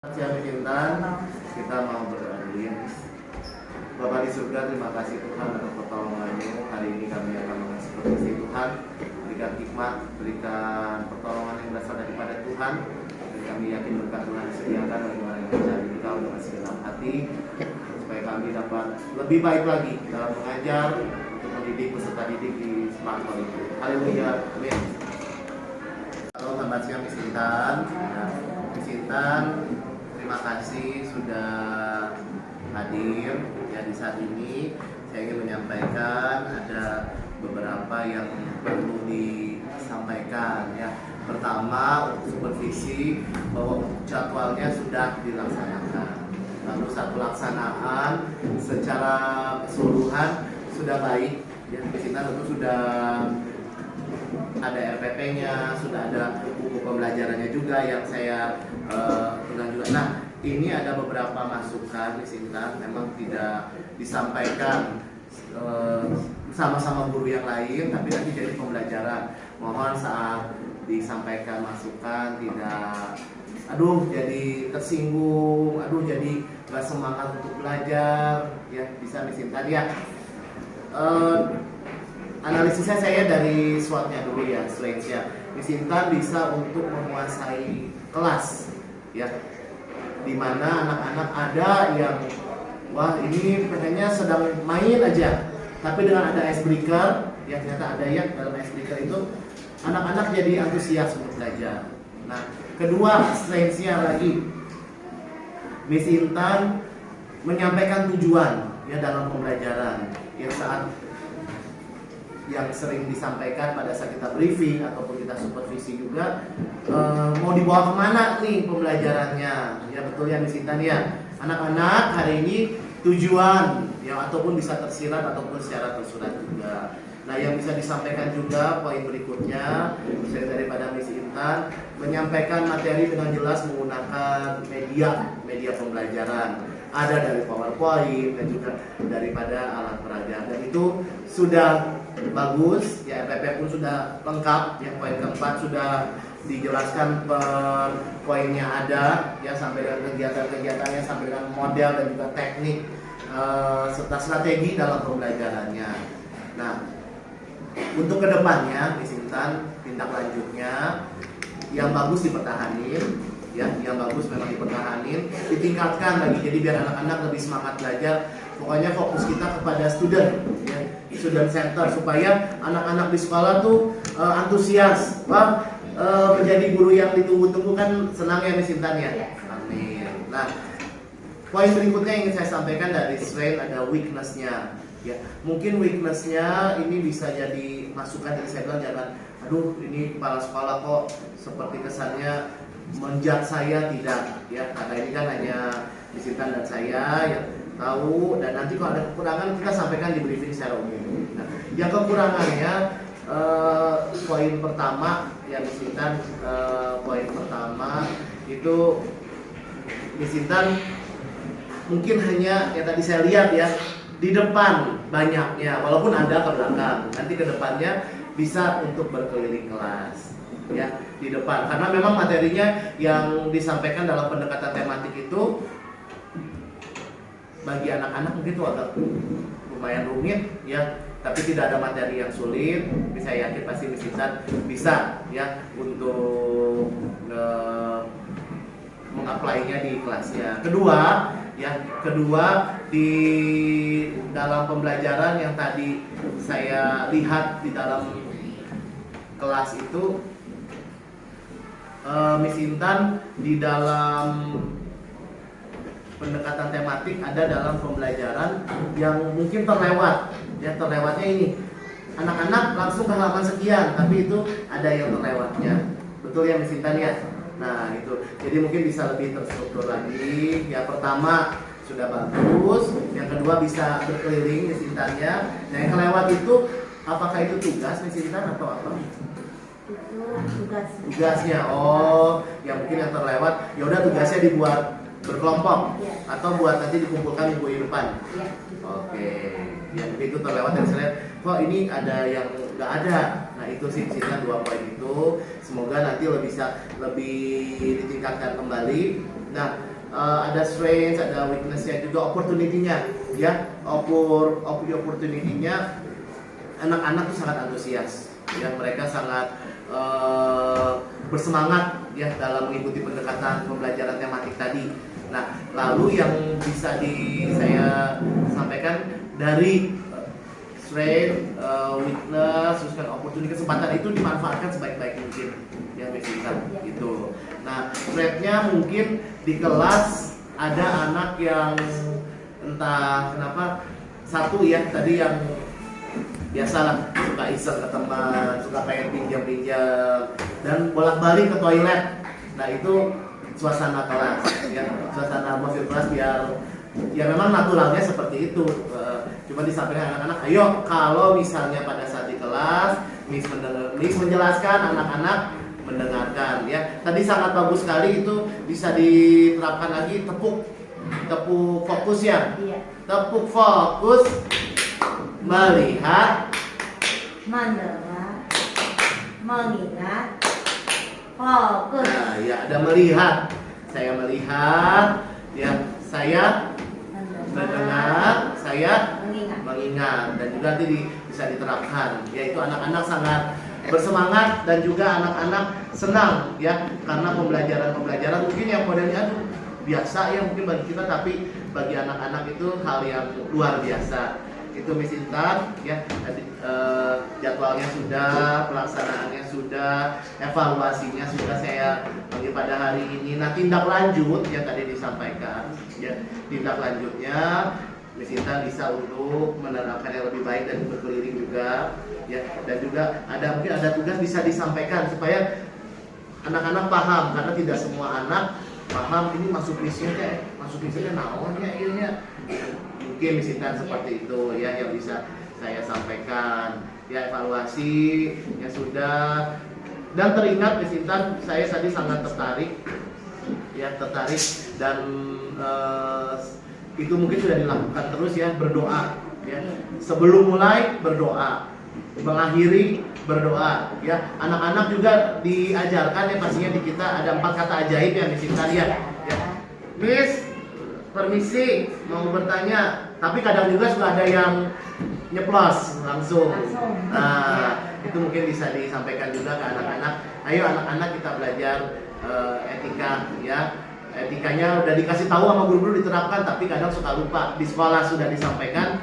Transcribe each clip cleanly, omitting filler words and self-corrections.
Siang Intan, kita mau berdoa dulu ya. Bapa di surga, terima kasih Tuhan atas pertolongan-Mu. Hari ini kami akan mengeksekusi Tuhan. Berikan hikmat, berikan pertolongan yang berasal daripada Tuhan. Dan kami yakin berkat Tuhan disediakan bagi orang yang mencari Engkau dengan segenap hati, supaya kami dapat lebih baik lagi dalam mengajar, untuk mendidik peserta didik di smartphone itu. Haleluya, amin. Halo, selamat siang Miss Intan. Miss Intan, terima kasih sudah hadir ya di saat ini. Saya ingin menyampaikan ada beberapa yang perlu disampaikan ya. Pertama, untuk supervisi bahwa jadwalnya sudah dilaksanakan. Lalu saat pelaksanaan secara keseluruhan sudah baik ya. Di sini tentu sudah ada RPP-nya, sudah ada buku pembelajarannya juga yang saya pegang juga. Nah, ini ada beberapa masukan di sini kan, memang tidak disampaikan sama-sama guru yang lain, tapi nanti jadi pembelajaran. Mohon saat disampaikan masukan tidak, jadi tersinggung, jadi gak semangat untuk belajar, ya bisa disimpan ya. Analisisnya saya dari SWOT-nya dulu ya, slides-nya. Miss Intan bisa untuk menguasai kelas, ya, dimana anak-anak ada yang wah ini pengennya sedang main aja, tapi dengan ada icebreaker, ya ternyata ada yang dalam icebreaker itu anak-anak jadi antusias untuk belajar. Nah, kedua slides-nya lagi, Miss Intan menyampaikan tujuan ya dalam pembelajaran yang saat yang sering disampaikan pada saat kita briefing ataupun kita supervisi juga, mau dibawa kemana nih pembelajarannya, ya betul ya Miss Intan ya. Anak-anak hari ini tujuan ya, ataupun bisa tersirat ataupun secara tersurat juga. Nah, yang bisa disampaikan juga poin berikutnya misalnya daripada Miss Intan menyampaikan materi dengan jelas menggunakan media pembelajaran. Ada dari PowerPoint dan juga daripada alat peraga, dan itu sudah bagus ya. RPP pun sudah lengkap ya, poin keempat sudah dijelaskan per poinnya ada ya, sampai dengan kegiatan-kegiatannya, sampai dengan model dan juga teknik serta strategi dalam pembelajarannya. Nah, untuk kedepannya Miss Intan tindak lanjutnya yang bagus dipertahanin ya, yang bagus memang dipertahanin, ditingkatkan lagi, jadi biar anak-anak lebih semangat belajar. Pokoknya fokus kita kepada student ya, student center, supaya anak-anak di sekolah tuh antusias. Wah, menjadi guru yang ditunggu-tunggu kan, senang ya Miss Intan ya. Amin. Nah, poin berikutnya yang ingin saya sampaikan dari strength ada weakness-nya ya. Mungkin weakness-nya ini bisa jadi masukan dari saya bilang, jangan aduh ini kepala sekolah kok seperti kesannya menjat saya, tidak ya, karena ini kan hanya Miss Intan dan saya yang tahu, dan nanti kalau ada kekurangan kita sampaikan di briefing secara umum. Nah, yang kekurangannya poin pertama ya Miss Intan, poin pertama itu Miss Intan mungkin hanya yang tadi saya lihat ya, di depan banyaknya, walaupun ada ke belakang, nanti ke depannya bisa untuk berkeliling kelas ya, di depan, karena memang materinya yang disampaikan dalam pendekatan tematik itu bagi anak-anak mungkin itu agak lumayan rumit ya, tapi tidak ada materi yang sulit. Saya yakin pasti Miss Intan bisa ya untuk mengapply-nya di kelasnya. Kedua di dalam pembelajaran yang tadi saya lihat di dalam kelas itu, Miss Intan di dalam pendekatan tematik ada dalam pembelajaran yang mungkin terlewat ya. Terlewatnya ini anak-anak langsung ke halaman sekian, tapi itu ada yang terlewatnya, betul ya Miss Intan ya. Nah itu, jadi mungkin bisa lebih terstruktur lagi ya. Pertama sudah bagus, yang kedua bisa berkeliling Miss Intan ya. Nah yang kelewat itu apakah itu tugas Miss Intan atau apa? Tugasnya, oh yang mungkin yang terlewat, ya udah tugasnya dibuat berkelompok ya, atau buat nanti dikumpulkan minggu depan ya. Oke, yang itu terlewat dan saya lihat kok ini ada yang nggak ada. Nah itu sih Misalnya 2 poin itu semoga nanti lebih ditingkatkan kembali. Nah ada strength, ada weakness-nya juga, opportunity-nya ya. Opportunity-nya anak-anak tuh sangat antusias ya, mereka sangat bersemangat ya dalam mengikuti pendekatan pembelajaran tematik tadi. Nah, lalu yang bisa saya sampaikan dari strength, weakness, terus kan opportunity, kesempatan itu dimanfaatkan sebaik-baik mungkin ya Mesita gitu. Nah, strength-nya mungkin di kelas ada anak yang entah kenapa satu ya tadi yang biasalah suka iseng ke teman, suka pengen pinjam-pinjam dan bolak-balik ke toilet. Nah, itu suasana kelas ya, suasana atmosfer kelas biar ya memang naturalnya seperti itu. Cuma disampaikan anak-anak, ayo kalau misalnya pada saat di kelas Miss menjelaskan, anak-anak mendengarkan ya. Tadi sangat bagus sekali, itu bisa diterapkan lagi, tepuk fokus ya. Iya. Tepuk fokus, melihat, Mendengar, mengingat, fokus. nah ya ada melihat, saya melihat ya, saya mendengar, saya mengingat, dan juga nanti bisa diterapkan yaitu anak-anak sangat bersemangat dan juga anak-anak senang ya, karena pembelajaran mungkin yang modelnya biasa ya mungkin bagi kita, tapi bagi anak-anak itu hal yang luar biasa. Itu Miss Intan ya, jadwalnya sudah, pelaksanaannya sudah, evaluasinya sudah saya bagi pada hari ini. Nah, tindak lanjut yang tadi disampaikan ya, tindak lanjutnya Miss Intan bisa untuk menerapkan yang lebih baik dan berkeliling juga ya, dan juga mungkin ada tugas bisa disampaikan supaya anak-anak paham, karena tidak semua anak paham ini masuk misinya naonnya ilnya. Mungkin Miss Intan seperti itu ya yang bisa saya sampaikan ya, evaluasi ya sudah. Dan teringat Miss Intan, saya tadi sangat tertarik dan itu mungkin sudah dilakukan terus ya, berdoa ya, sebelum mulai berdoa, mengakhiri berdoa ya. Anak-anak juga diajarkan ya, pastinya di kita ada 4 kata ajaib ya Miss Intan ya. Miss, permisi mau bertanya, tapi kadang juga suka ada yang nyeplos langsung. Nah, itu mungkin bisa disampaikan juga ke anak-anak. Ayo anak-anak kita belajar etika ya. Etikanya udah dikasih tahu sama guru-guru, diterapkan, tapi kadang suka lupa. Di sekolah sudah disampaikan,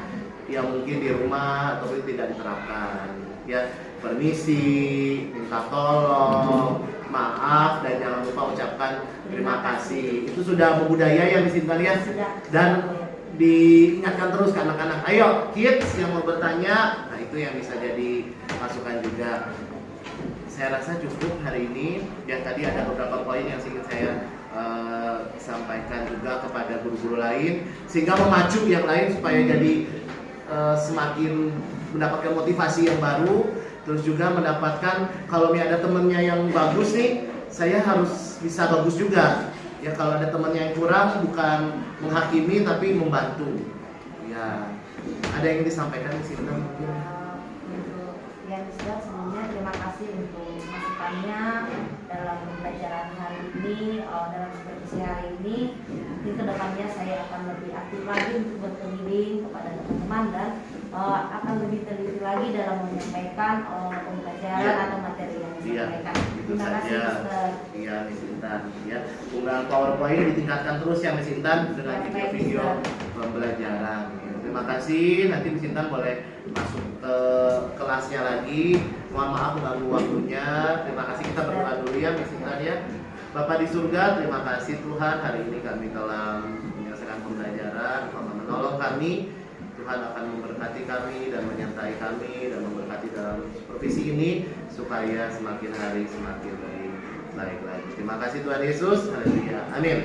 ya mungkin di rumah atau tidak diterapkan. Ya, permisi, minta tolong, maaf, dan jangan lupa ucapkan terima kasih. Itu sudah membudaya ya Miss Intan ya. Dan diingatkan terus ke anak-anak. Ayo kids yang mau bertanya, nah itu yang bisa jadi masukan juga. Saya rasa cukup hari ini. Yang tadi ada beberapa poin yang ingin saya sampaikan juga kepada guru-guru lain, sehingga memacu yang lain supaya jadi semakin mendapatkan motivasi yang baru. Terus juga mendapatkan, kalau ada temennya yang bagus nih, saya harus bisa bagus juga. Ya, kalau ada temennya yang kurang, bukan menghakimi tapi membantu. Ya, ada yang disampaikan di sini mungkin. Untuk yang sudah sebelumnya terima kasih untuk masukannya dalam pembelajaran hari ini, dalam supervisi hari ini. Mungkin kedepannya saya akan lebih aktif lagi untuk berkeliling kepada teman-teman dan akan lebih teliti lagi dalam menyampaikan pembelajaran atau materi yang disampaikan. Terima kasih Mister. Iya Miss Intan ya. Penggunaan PowerPoint ditingkatkan terus ya Miss Intan dengan video-video pembelajaran. Terima kasih. Nanti Miss Intan boleh masuk ke kelasnya lagi. Mohon maaf mengganggu waktunya. Terima kasih, kita berdoa dulu ya Miss Intan ya. Bapak di surga, terima kasih Tuhan, hari ini kami telah menyelesaikan pembelajaran, menolong kami. Tuhan akan memberkati kami dan menyertai kami dan memberkati dalam supervisi ini supaya semakin hari semakin lebih baik lagi. Terima kasih Tuhan Yesus. Haleluya. Amin.